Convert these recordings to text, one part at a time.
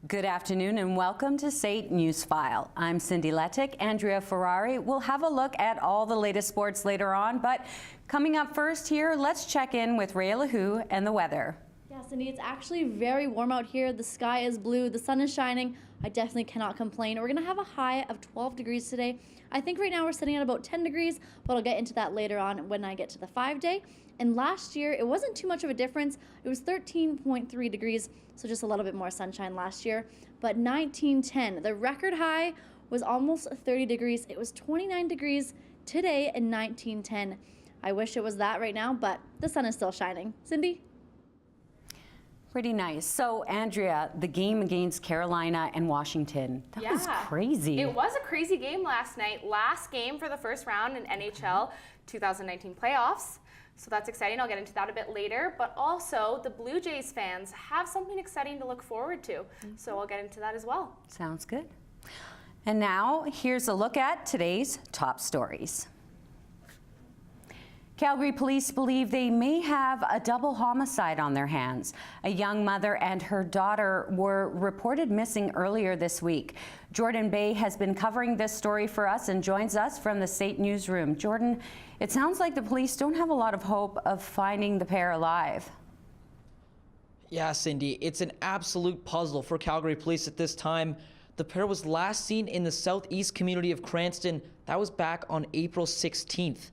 Good afternoon and welcome to State Newsfile. I'm Cindy Lettick. Andrea Ferrari will have a look at all the latest sports later on, but coming up first here, let's check in with Ray Lahu and the weather. Yeah, Cindy, it's actually very warm out here. The sky is blue, the sun is shining. I definitely cannot complain. We're going to have a high of 12 degrees today. I think right now we're sitting at about 10 degrees, but I'll get into that later on when I get to the 5-day. And last year, it wasn't too much of a difference. It was 13.3 degrees, so just a little bit more sunshine last year. But 1910, the record high was almost 30 degrees. It was 29 degrees today in 1910. I wish it was that right now, but the sun is still shining. Cindy? Pretty nice. So, Andrea, the game against Carolina and Washington, that was crazy. It was a crazy game last night. Last game for the first round in NHL 2019 playoffs. So that's exciting. I'll get into that a bit later. But also, the Blue Jays fans have something exciting to look forward to. So I'll get into that as well. Sounds good. And now, here's a look at today's top stories. Calgary police believe they may have a double homicide on their hands. A young mother and her daughter were reported missing earlier this week. Jordan Bay has been covering this story for us and joins us from the State Newsroom. Jordan, it sounds like the police don't have a lot of hope of finding the pair alive. Yeah, Cindy, it's an absolute puzzle for Calgary police at this time. The pair was last seen in the southeast community of Cranston. That was back on April 16th.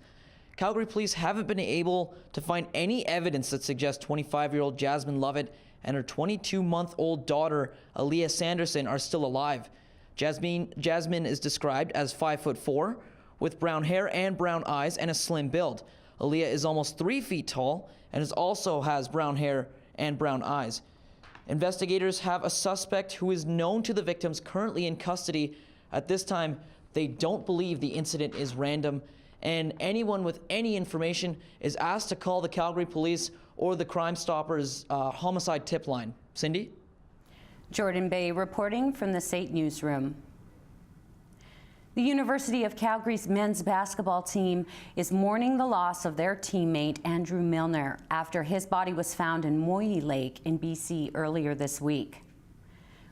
Calgary police haven't been able to find any evidence that suggests 25-year-old Jasmine Lovett and her 22-month-old daughter, Aaliyah Sanderson, are still alive. Jasmine is described as 5'4", with brown hair and brown eyes and a slim build. Aaliyah is almost 3 feet tall and also has brown hair and brown eyes. Investigators have a suspect who is known to the victims currently in custody. At this time, they don't believe the incident is random, and anyone with any information is asked to call the Calgary Police or the Crime Stoppers homicide tip line. Cindy? Jordan Bay reporting from the State Newsroom. The University of Calgary's men's basketball team is mourning the loss of their teammate Andrew Milner after his body was found in Moyi Lake in BC earlier this week.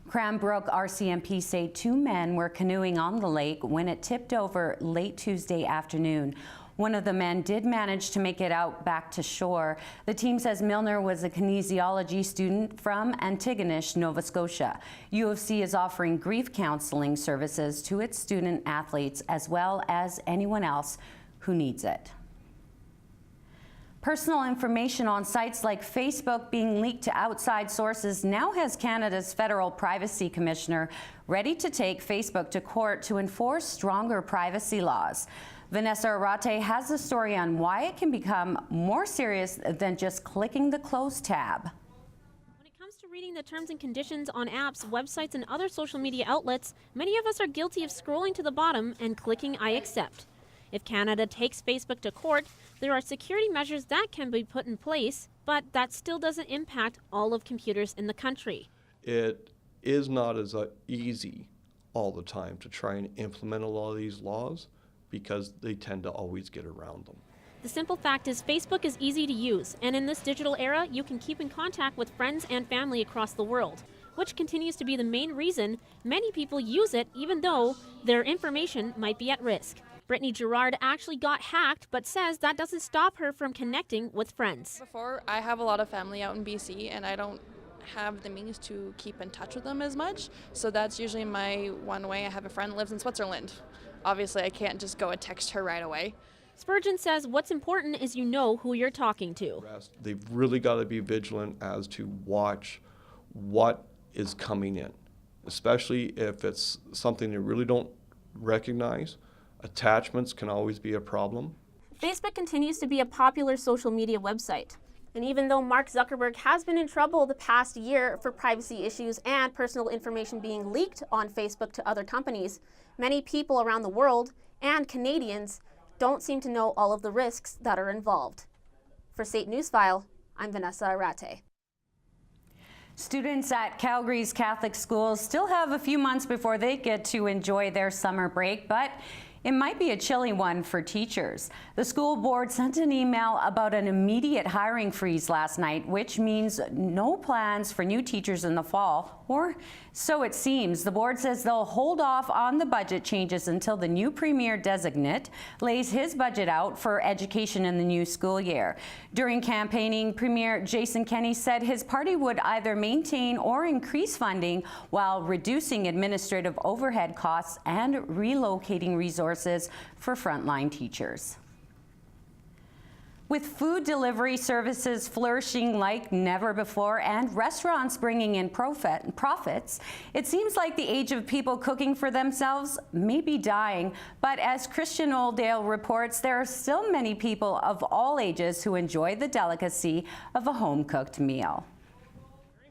Cranbrook RCMP say 2 men were canoeing on the lake when it tipped over late Tuesday afternoon. One of the men did manage to make it out back to shore. The team says Milner was a kinesiology student from Antigonish, Nova Scotia. U of C is offering grief counseling services to its student athletes as well as anyone else who needs it. Personal information on sites like Facebook being leaked to outside sources now has Canada's Federal Privacy Commissioner ready to take Facebook to court to enforce stronger privacy laws. Vanessa Arate has the story on why it can become more serious than just clicking the close tab. When it comes to reading the terms and conditions on apps, websites, and other social media outlets, many of us are guilty of scrolling to the bottom and clicking I accept. If Canada takes Facebook to court, there are security measures that can be put in place, but that still doesn't impact all of computers in the country. It is not as easy all the time to try and implement a lot of these laws because they tend to always get around them. The simple fact is Facebook is easy to use, and in this digital era, you can keep in contact with friends and family across the world, which continues to be the main reason many people use it even though their information might be at risk. Brittany Gerard actually got hacked, but says that doesn't stop her from connecting with friends. Before, I have a lot of family out in BC, and I don't have the means to keep in touch with them as much. So that's usually my one way. I have a friend that lives in Switzerland. Obviously, I can't just go and text her right away. Spurgeon says what's important is you know who you're talking to. They've really got to be vigilant as to watch what is coming in, especially if it's something they really don't recognize. Attachments can always be a problem. Facebook continues to be a popular social media website. And even though Mark Zuckerberg has been in trouble the past year for privacy issues and personal information being leaked on Facebook to other companies, many people around the world and Canadians don't seem to know all of the risks that are involved. For State Newsfile, I'm Vanessa Arate. Students at Calgary's Catholic schools still have a few months before they get to enjoy their summer break, but It might be a chilly one for teachers. The school board sent an email about an immediate hiring freeze last night, which means no plans for new teachers in the fall, or so it seems. The board says they'll hold off on the budget changes until the new premier designate lays his budget out for education in the new school year. During campaigning, Premier Jason Kenney said his party would either maintain or increase funding while reducing administrative overhead costs and relocating resources for frontline teachers. With food delivery services flourishing like never before and restaurants bringing in profits, it seems like the age of people cooking for themselves may be dying. But as Christian Oldale reports, there are still many people of all ages who enjoy the delicacy of a home-cooked meal.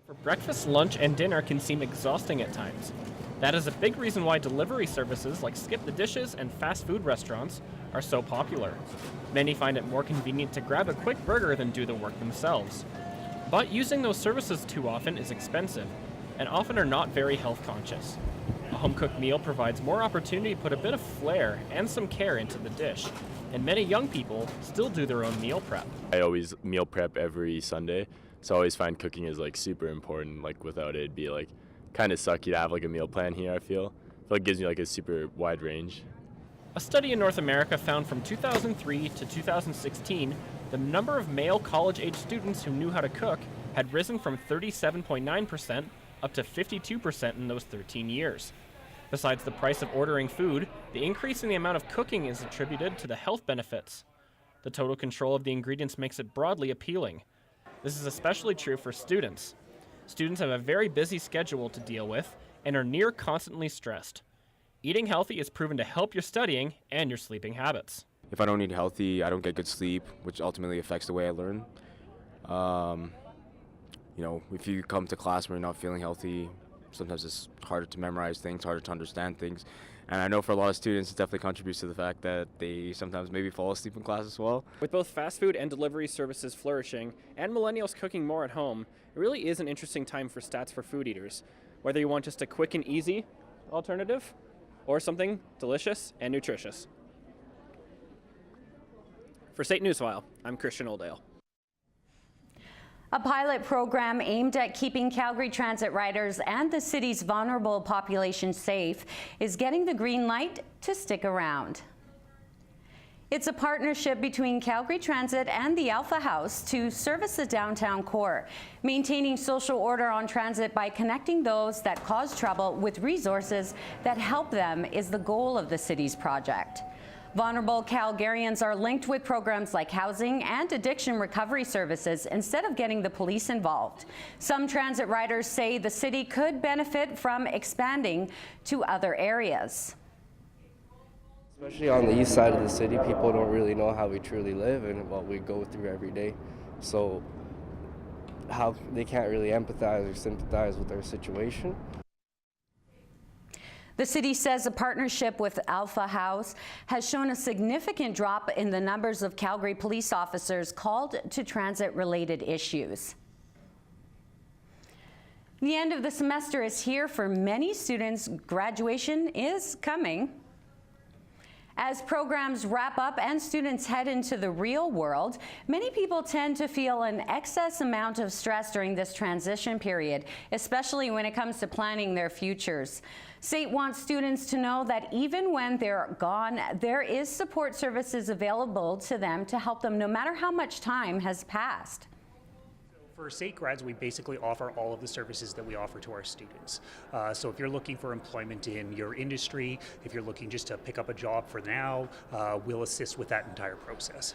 For breakfast, lunch, and dinner can seem exhausting at times. That is a big reason why delivery services like Skip the Dishes and fast food restaurants are so popular. Many find it more convenient to grab a quick burger than do the work themselves. But using those services too often is expensive, and often are not very health conscious. A home-cooked meal provides more opportunity to put a bit of flair and some care into the dish, and many young people still do their own meal prep. I always meal prep every Sunday, so I always find cooking is like super important. Like without it, it'd be like kind of sucky to have like a meal plan here. I feel like it gives me like a super wide range. A study in North America found from 2003 to 2016, the number of male college-age students who knew how to cook had risen from 37.9% up to 52% in those 13 years. Besides the price of ordering food, the increase in the amount of cooking is attributed to the health benefits. The total control of the ingredients makes it broadly appealing. This is especially true for students. Students have a very busy schedule to deal with and are near constantly stressed. Eating healthy is proven to help your studying and your sleeping habits. If I don't eat healthy, I don't get good sleep, which ultimately affects the way I learn. If you come to class when you're not feeling healthy, sometimes it's harder to memorize things, harder to understand things. And I know for a lot of students, it definitely contributes to the fact that they sometimes maybe fall asleep in class as well. With both fast food and delivery services flourishing, and millennials cooking more at home, it really is an interesting time for Stats for food eaters. Whether you want just a quick and easy alternative, or something delicious and nutritious. For State Newsfile, I'm Christian Oldale. A pilot program aimed at keeping Calgary Transit riders and the city's vulnerable population safe is getting the green light to stick around. It's a partnership between Calgary Transit and the Alpha House to service the downtown core, maintaining social order on transit by connecting those that cause trouble with resources that help them is the goal of the city's project. Vulnerable Calgarians are linked with programs like housing and addiction recovery services instead of getting the police involved. Some transit riders say the city could benefit from expanding to other areas. Especially on the east side of the city, people don't really know how we truly live and what we go through every day. So how they can't really empathize or sympathize with our situation. The city says a partnership with Alpha House has shown a significant drop in the numbers of Calgary police officers called to transit-related issues. The end of the semester is here for many students. Graduation is coming. As programs wrap up and students head into the real world, many people tend to feel an excess amount of stress during this transition period, especially when it comes to planning their futures. SAIT wants students to know that even when they're gone, there is support services available to them to help them no matter how much time has passed. For SAIT grads, we basically offer all of the services that we offer to our students. So if you're looking for employment in your industry, if you're looking just to pick up a job for now, we'll assist with that entire process.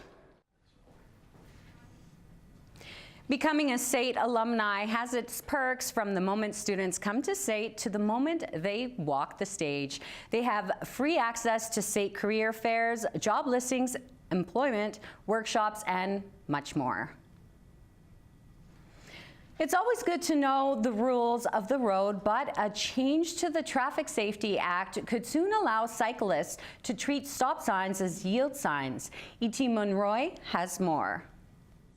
Becoming a SAIT alumni has its perks from the moment students come to SAIT to the moment they walk the stage. They have free access to SAIT career fairs, job listings, employment, workshops, and much more. It's always good to know the rules of the road, but a change to the Traffic Safety Act could soon allow cyclists to treat stop signs as yield signs. E.T. Monroy has more.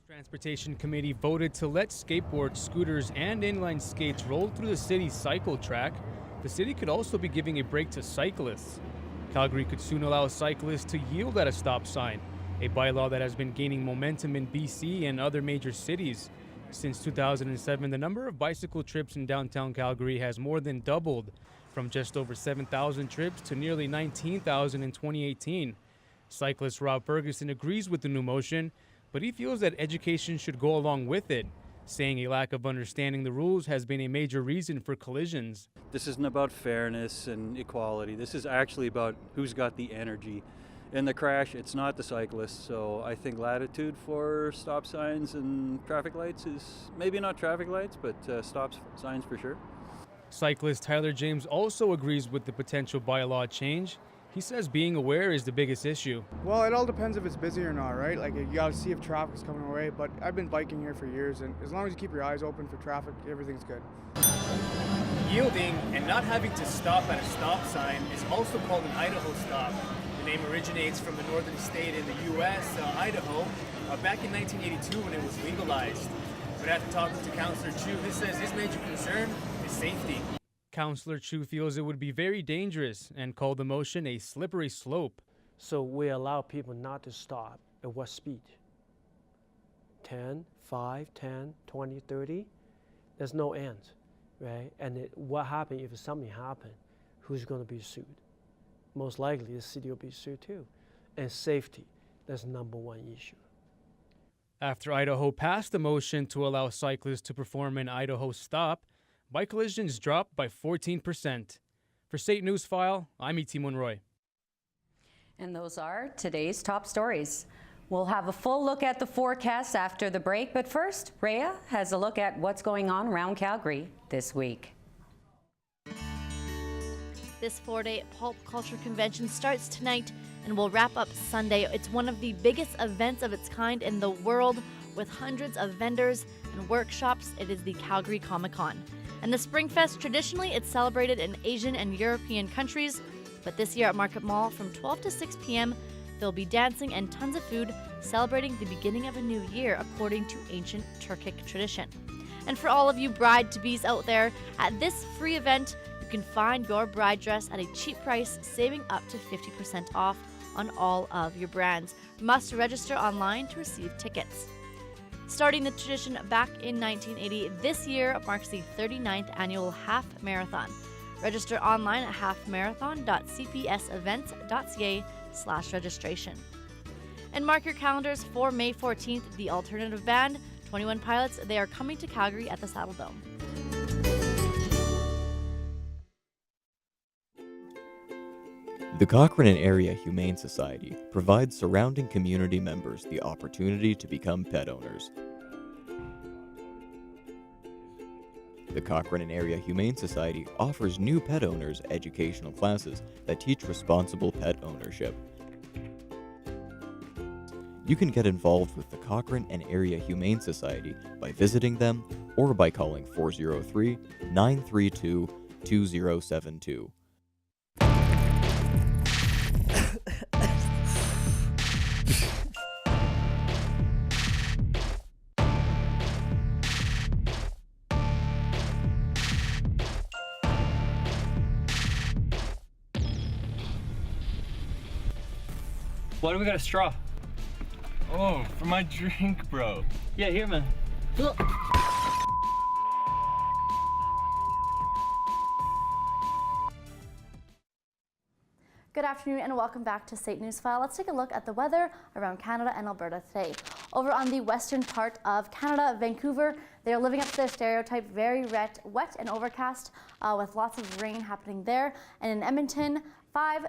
Transportation Committee voted to let skateboards, scooters, and inline skates roll through the city's cycle track. The city could also be giving a break to cyclists. Calgary could soon allow cyclists to yield at a stop sign, a bylaw that has been gaining momentum in BC and other major cities. Since 2007, the number of bicycle trips in downtown Calgary has more than doubled, from just over 7,000 trips to nearly 19,000 in 2018. Cyclist Rob Ferguson agrees with the new motion, but he feels that education should go along with it, saying a lack of understanding the rules has been a major reason for collisions. This isn't about fairness and equality. This is actually about who's got the energy. In the crash, it's not the cyclist, so I think latitude for stop signs and traffic lights is maybe not traffic lights, but stop signs for sure. Cyclist Tyler James also agrees with the potential bylaw change. He says being aware is the biggest issue. Well, it all depends if it's busy or not, right? Like, you gotta see if traffic's coming away, but I've been biking here for years, and as long as you keep your eyes open for traffic, everything's good. Yielding and not having to stop at a stop sign is also called an Idaho stop. The name originates from the northern state in the U.S., Idaho, back in 1982 when it was legalized. But after talking to Councillor Chu, he says his major concern is safety. Councillor Chu feels it would be very dangerous and called the motion a slippery slope. So we allow people not to stop at what speed? 10, 5, 10, 20, 30? There's no end, right? And what happens if something happens? Who's going to be sued? Most likely the city will be sued too. And safety, that's number one issue. After Idaho passed the motion to allow cyclists to perform an Idaho stop, bike collisions dropped by 14%. For State Newsfile, I'm E.T. Monroy. And those are today's top stories. We'll have a full look at the forecast after the break, but first, Rhea has a look at what's going on around Calgary this week. This 4-day pulp culture convention starts tonight and will wrap up Sunday. It's one of the biggest events of its kind in the world, with hundreds of vendors and workshops. It is the Calgary Comic-Con. And the Springfest, traditionally it's celebrated in Asian and European countries, but this year at Market Mall from 12 to 6 p.m. there'll be dancing and tons of food celebrating the beginning of a new year according to ancient Turkic tradition. And for all of you bride-to-bes out there, at this free event, you can find your bride dress at a cheap price, saving up to 50% off on all of your brands. Must register online to receive tickets. Starting the tradition back in 1980, this year marks the 39th annual Half Marathon. Register online at halfmarathon.cpsevents.ca/registration. And mark your calendars for May 14th, the alternative band, 21 Pilots. They are coming to Calgary at the Saddle Dome. The Cochrane and Area Humane Society provides surrounding community members the opportunity to become pet owners. The Cochrane and Area Humane Society offers new pet owners educational classes that teach responsible pet ownership. You can get involved with the Cochrane and Area Humane Society by visiting them or by calling 403-932-2072. Why do we got a straw? Oh, for my drink, bro. Yeah, here, man. Good afternoon and welcome back to State Newsfile. Let's take a look at the weather around Canada and Alberta today. Over on the western part of Canada, Vancouver, they're living up to their stereotype, very wet and overcast with lots of rain happening there. And in Edmonton, 5,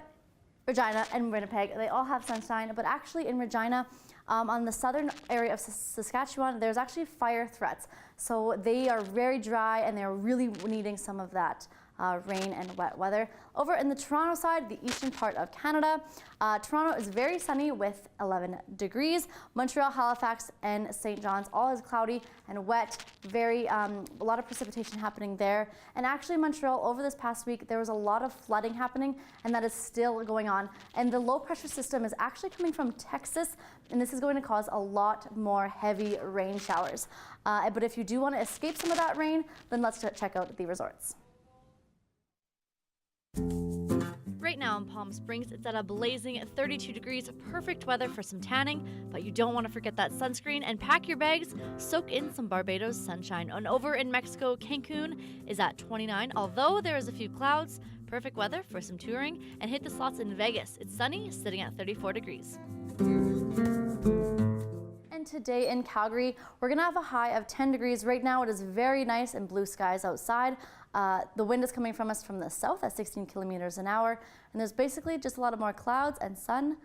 Regina and Winnipeg, they all have sunshine, but actually in Regina, on the southern area of Saskatchewan, there's actually fire threats. So they are very dry and they're really needing some of that rain and wet weather. Over in the Toronto side, the eastern part of Canada, Toronto is very sunny with 11 degrees. Montreal, Halifax, and St. John's, all is cloudy and wet. A lot of precipitation happening there. And actually Montreal, over this past week, there was a lot of flooding happening, and that is still going on. And the low pressure system is actually coming from Texas, and this is going to cause a lot more heavy rain showers. But if you do want to escape some of that rain, then let's check out the resorts. right now in Palm Springs. It's at a blazing 32 degrees, perfect weather for some tanning, but you don't want to forget that sunscreen and pack your bags, soak in some Barbados sunshine. And over in Mexico, Cancun is at 29, although there is a few clouds. Perfect weather for some touring. And hit the slots in Vegas. It's sunny, sitting at 34 degrees. And today in Calgary, we're gonna have a high of 10 degrees. Right now it is very nice and blue skies outside. The wind is coming from us from the south at 16 kilometers an hour. And there's basically just a lot of more clouds and sun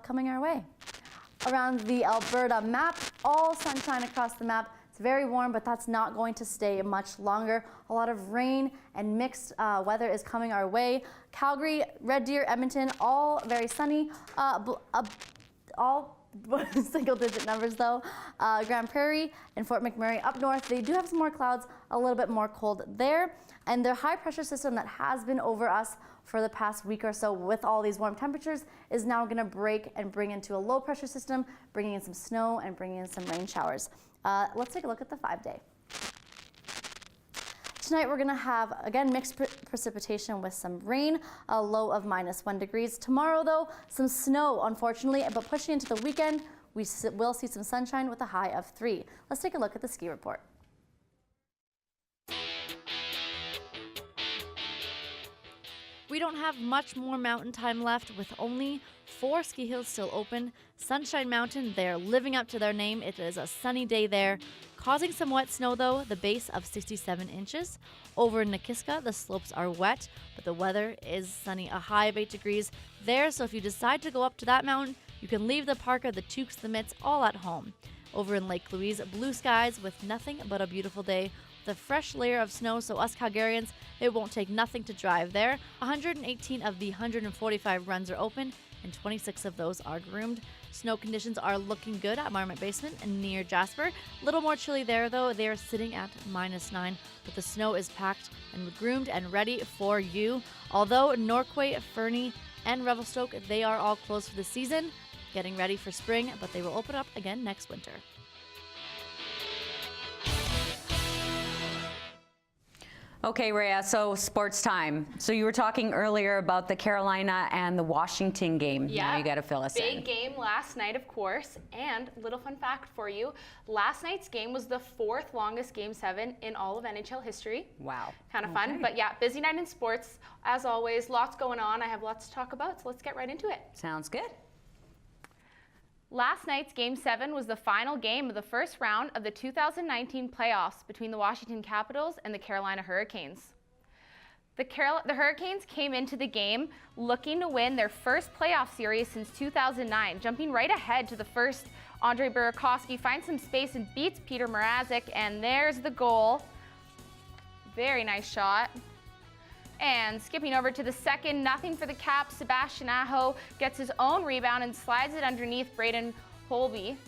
coming our way. Around the Alberta map, all sunshine across the map. It's very warm, but that's not going to stay much longer. A lot of rain and mixed weather is coming our way. Calgary, Red Deer, Edmonton, all very sunny. All single-digit numbers though. Grand Prairie and Fort McMurray up north, they do have some more clouds, a little bit more cold there. And the high pressure system that has been over us for the past week or so with all these warm temperatures is now going to break and bring into a low pressure system, bringing in some snow and bringing in some rain showers. Let's take a look at the 5-day. Tonight we're going to have, again, mixed precipitation with some rain, a low of -1 degrees. Tomorrow, though, some snow, unfortunately, but pushing into the weekend, we will see some sunshine with a high of 3. Let's take a look at the ski report. We don't have much more mountain time left with only 4 ski hills still open. Sunshine Mountain, they're living up to their name. It is a sunny day there. Causing some wet snow though, the base of 67 inches. Over in Nakiska, the slopes are wet, but the weather is sunny, a high of 8 degrees there. So if you decide to go up to that mountain, you can leave the parka, the toques, the mitts all at home. Over in Lake Louise, blue skies with nothing but a beautiful day. The fresh layer of snow, so us Calgarians, it won't take nothing to drive there. 118 of the 145 runs are open, and 26 of those are groomed. Snow conditions are looking good at Marmot Basement and near Jasper. A little more chilly there, though. They are sitting at -9, but the snow is packed and groomed and ready for you. Although Norquay, Fernie, and Revelstoke, they are all closed for the season, getting ready for spring, but they will open up again next winter. Okay, Rhea, so sports time. So you were talking earlier about the Carolina and the Washington game. Yeah, now you got to fill us in. Big game last night, of course. And little fun fact for you, last night's game was the 4th longest Game 7 in all of NHL history. Wow. Kind of fun. But yeah, busy night in sports. As always, lots going on. I have lots to talk about, so let's get right into it. Sounds good. Last night's Game 7 was the final game of the first round of the 2019 playoffs between the Washington Capitals and the Carolina Hurricanes. The Hurricanes came into the game looking to win their first playoff series since 2009, jumping right ahead to the first. Andre Burakovsky finds some space and beats Peter Mrazek, and there's the goal. Very nice shot. And skipping over to the second, nothing for the Caps. Sebastian Aho gets his own rebound and slides it underneath Braden Holtby.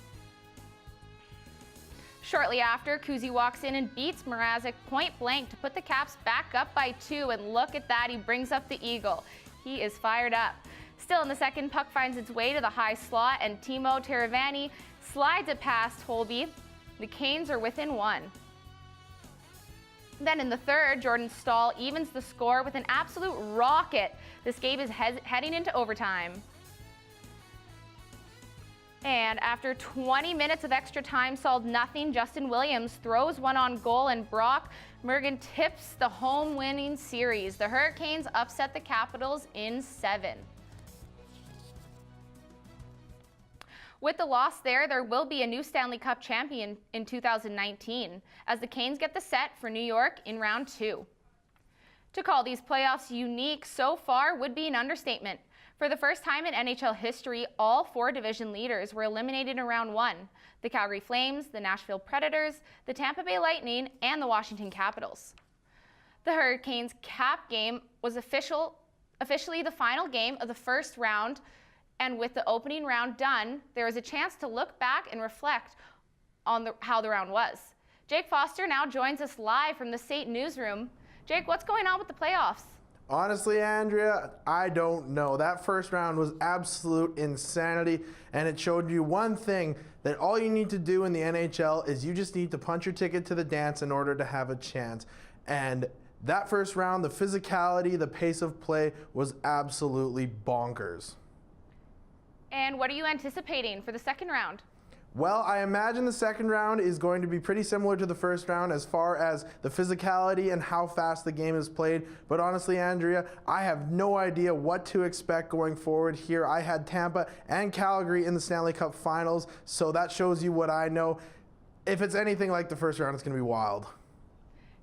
Shortly after, Kuzi walks in and beats Mrazek point blank to put the Caps back up by 2. And look at that, he brings up the eagle. He is fired up. Still in the second, puck finds its way to the high slot, and Timo Teravainen slides it past Holtby. The Canes are within 1. Then in the third, Jordan Staal evens the score with an absolute rocket. This game is heading into overtime. And after 20 minutes of extra time solved nothing, Justin Williams throws one on goal, and Brock Mergen tips the home winning series. The Hurricanes upset the Capitals in 7. With the loss there will be a new Stanley Cup champion in 2019 as the Canes get the set for New York in round 2. To call these playoffs unique so far would be an understatement. For the first time in NHL history, all 4 division leaders were eliminated in round 1. The Calgary Flames, the Nashville Predators, the Tampa Bay Lightning, and the Washington Capitals. The Hurricanes' cap game was officially the final game of the first round. And with the opening round done, there is a chance to look back and reflect on how the round was. Jake Foster now joins us live from the SAIT newsroom. Jake, what's going on with the playoffs? Honestly, Andrea, I don't know. That first round was absolute insanity, and it showed you one thing, that all you need to do in the NHL is you just need to punch your ticket to the dance in order to have a chance. And That first round, the physicality, the pace of play was absolutely bonkers. And what are you anticipating for the second round? Well, I imagine the second round is going to be pretty similar to the first round as far as the physicality and how fast the game is played. But honestly, Andrea, I have no idea what to expect going forward here. I had Tampa and Calgary in the Stanley Cup Finals, so that shows you what I know. If it's anything like the first round, it's going to be wild.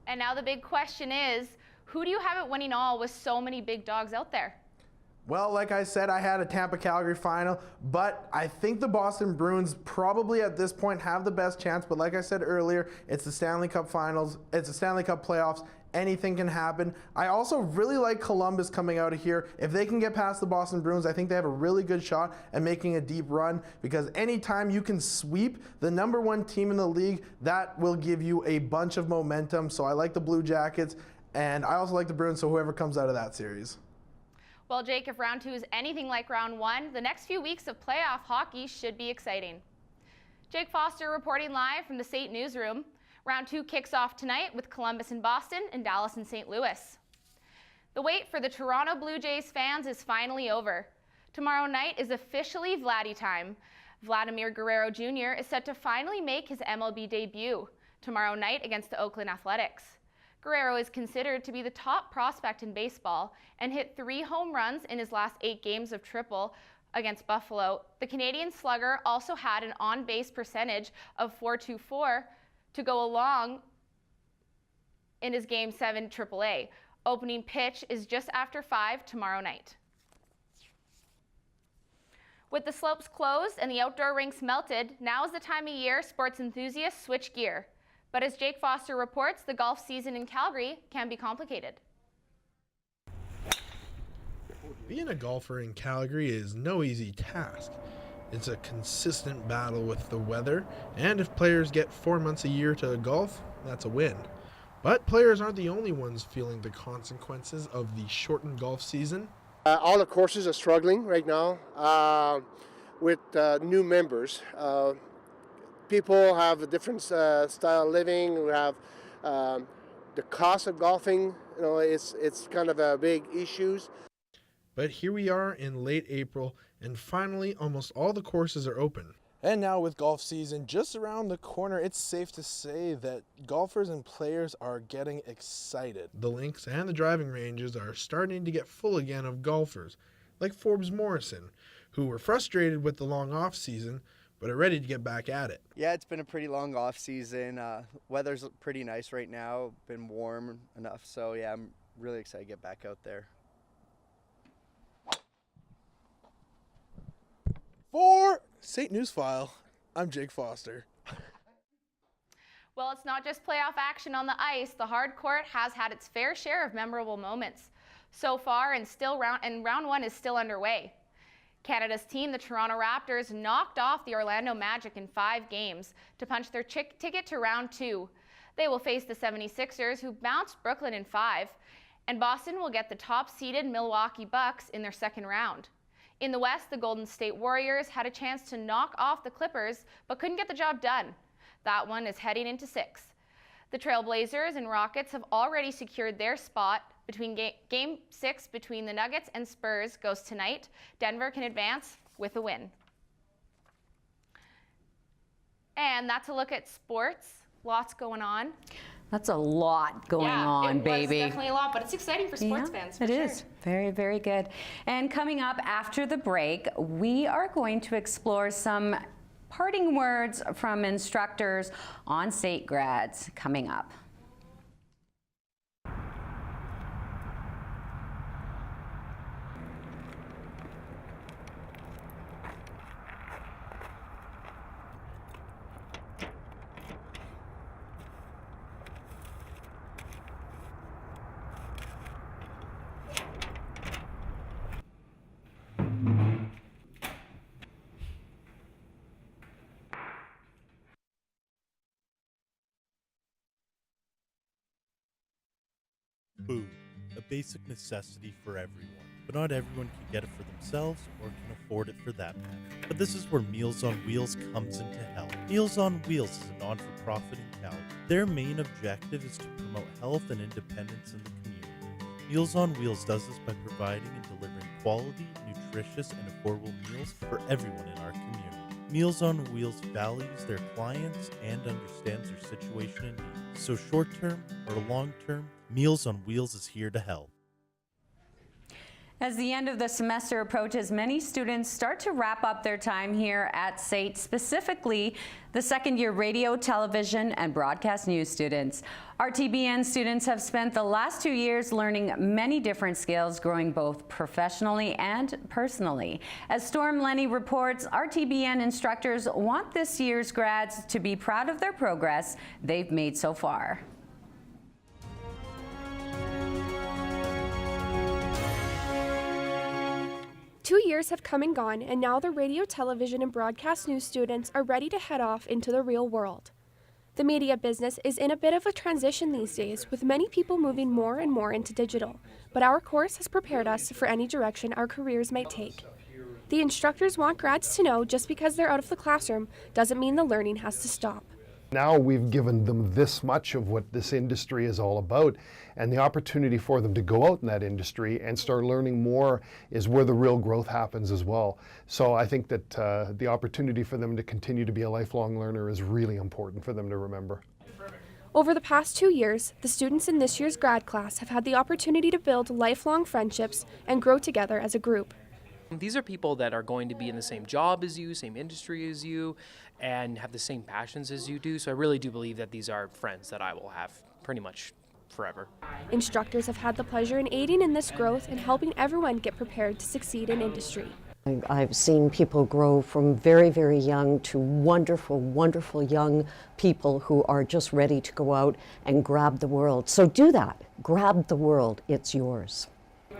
And now the big question is, who do you have it winning all with so many big dogs out there? Well, like I said, I had a Tampa-Calgary final, but I think the Boston Bruins probably at this point have the best chance. But like I said earlier, it's the Stanley Cup Finals, it's the Stanley Cup playoffs. Anything can happen. I also really like Columbus coming out of here. If they can get past the Boston Bruins, I think they have a really good shot at making a deep run, because anytime you can sweep the #1 team in the league, that will give you a bunch of momentum. So I like the Blue Jackets, and I also like the Bruins, so whoever comes out of that series. Well, Jake, if round 2 is anything like round 1, the next few weeks of playoff hockey should be exciting. Jake Foster reporting live from the SAIT Newsroom. Round 2 kicks off tonight with Columbus in Boston and Dallas in St. Louis. The wait for the Toronto Blue Jays fans is finally over. Tomorrow night is officially Vladdy time. Vladimir Guerrero Jr. is set to finally make his MLB debut tomorrow night against the Oakland Athletics. Guerrero is considered to be the top prospect in baseball and hit 3 home runs in his last 8 games of triple against Buffalo. The Canadian slugger also had an on-base percentage of .424 to go along in his Game 7 AAA. Opening pitch is just after 5 tomorrow night. With the slopes closed and the outdoor rinks melted, now is the time of year sports enthusiasts switch gear. But as Jake Foster reports, the golf season in Calgary can be complicated. Being a golfer in Calgary is no easy task. It's a consistent battle with the weather, and if players get 4 months a year to golf, that's a win. But players aren't the only ones feeling the consequences of the shortened golf season. All the courses are struggling right now with new members. People have a different style of living. We have the cost of golfing. You know, it's kind of a big issue. But here we are in late April, and finally almost all the courses are open. And now with golf season just around the corner, it's safe to say that golfers and players are getting excited. The links and the driving ranges are starting to get full again of golfers, like Forbes Morrison, who were frustrated with the long off season, but are ready to get back at it. Yeah, it's been a pretty long off season. Weather's pretty nice right now, been warm enough, so yeah, I'm really excited to get back out there. For SAIT Newsfile, I'm Jake Foster. Well, it's not just playoff action on the ice. The hard court has had its fair share of memorable moments so far, and round 1 is still underway. Canada's team, the Toronto Raptors, knocked off the Orlando Magic in 5 games to punch their ticket to round 2. They will face the 76ers, who bounced Brooklyn in 5, and Boston will get the top-seeded Milwaukee Bucks in their second round. In the West, the Golden State Warriors had a chance to knock off the Clippers, but couldn't get the job done. That one is heading into 6. The Trailblazers and Rockets have already secured their spot between Game 6 between the Nuggets and Spurs goes tonight. Denver can advance with a win. And that's a look at sports. Lots going on. That's a lot going on, baby. Yeah, it was definitely a lot, but it's exciting for sports fans, for It sure. is. Very, very good. And coming up after the break, we are going to explore some parting words from instructors on SAIT grads coming up. Food, a basic necessity for everyone. but not everyone can get it for themselves or can afford it for them. But this is where Meals on Wheels comes into help. Meals on Wheels is a non-for-profit in Calgary. Their main objective is to promote health and independence in the community. Meals on Wheels does this by providing and delivering quality, nutritious, and affordable meals for everyone in our community. Meals on Wheels values their clients and understands their situation and needs. So short-term or long-term, Meals on Wheels is here to help. As the end of the semester approaches, many students start to wrap up their time here at SAIT, specifically the second-year radio, television, and broadcast news students. RTBN students have spent the last 2 years learning many different skills, growing both professionally and personally. As Storm Lenny reports, RTBN instructors want this year's grads to be proud of their progress they've made so far. Two years have come and gone, and now the radio, television, and broadcast news students are ready to head off into the real world. The media business is in a bit of a transition these days, with many people moving more and more into digital, but our course has prepared us for any direction our careers might take. The instructors want grads to know just because they're out of the classroom doesn't mean the learning has to stop. Now we've given them this much of what this industry is all about, and the opportunity for them to go out in that industry and start learning more is where the real growth happens as well. So I think that the opportunity for them to continue to be a lifelong learner is really important for them to remember. Over the past 2 years, the students in this year's grad class have had the opportunity to build lifelong friendships and grow together as a group. These are people that are going to be in the same job as you, same industry as you, and have the same passions as you do. So I really do believe that these are friends that I will have pretty much forever. Instructors have had the pleasure in aiding in this growth and helping everyone get prepared to succeed in industry. I've seen people grow from very, very young to wonderful, wonderful young people who are just ready to go out and grab the world. So do that. Grab the world. It's yours.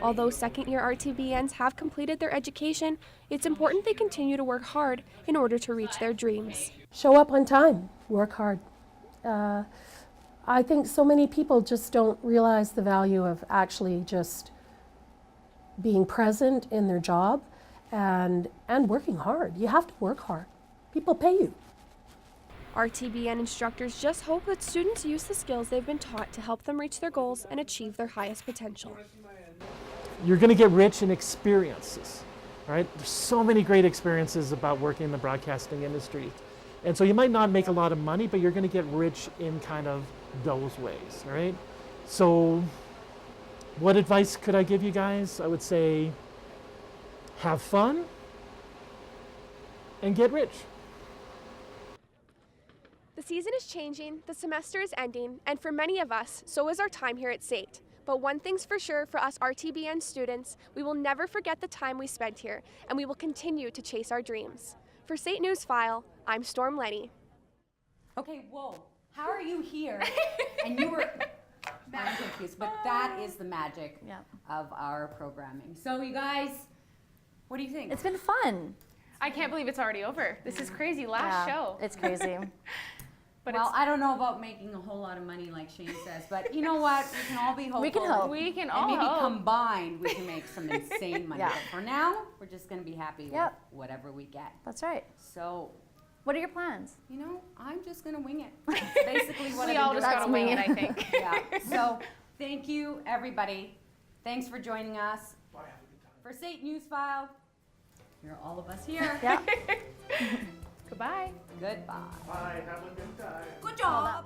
Although second-year RTBNs have completed their education, it's important they continue to work hard in order to reach their dreams. Show up on time, work hard. I think so many people just don't realize the value of actually just being present in their job and working hard. You have to work hard. People pay you. RTBN instructors just hope that students use the skills they've been taught to help them reach their goals and achieve their highest potential. You're going to get rich in experiences, right? There's so many great experiences about working in the broadcasting industry. And so you might not make a lot of money, but you're going to get rich in kind of those ways, right? So what advice could I give you guys? I would say have fun and get rich. The season is changing, the semester is ending, and for many of us, so is our time here at SAIT. But one thing's for sure for us RTBN students, we will never forget the time we spent here, and we will continue to chase our dreams. For SAIT Newsfile, I'm Storm Lenny. Okay, whoa, how are you here? And you were, I'm confused, but that is the magic of our programming. So you guys, what do you think? It's been fun. I can't believe it's already over. This is crazy. Last show. It's crazy. But well, I don't know about making a whole lot of money like Shane says, but you know what? We can all be hopeful. We can hope. We can and all maybe hope. combined we can make some insane money. Yeah. But for now, we're just going to be happy with whatever we get. That's right. So, what are your plans? You know, I'm just going to wing it. That's basically what We I've all been just doing. gotta wing it, I think. Yeah. So, thank you, everybody. Thanks for joining us. For SAIT Newsfile, you're all of us here. Yeah. Goodbye. Goodbye. Bye. Have a good time. Good job.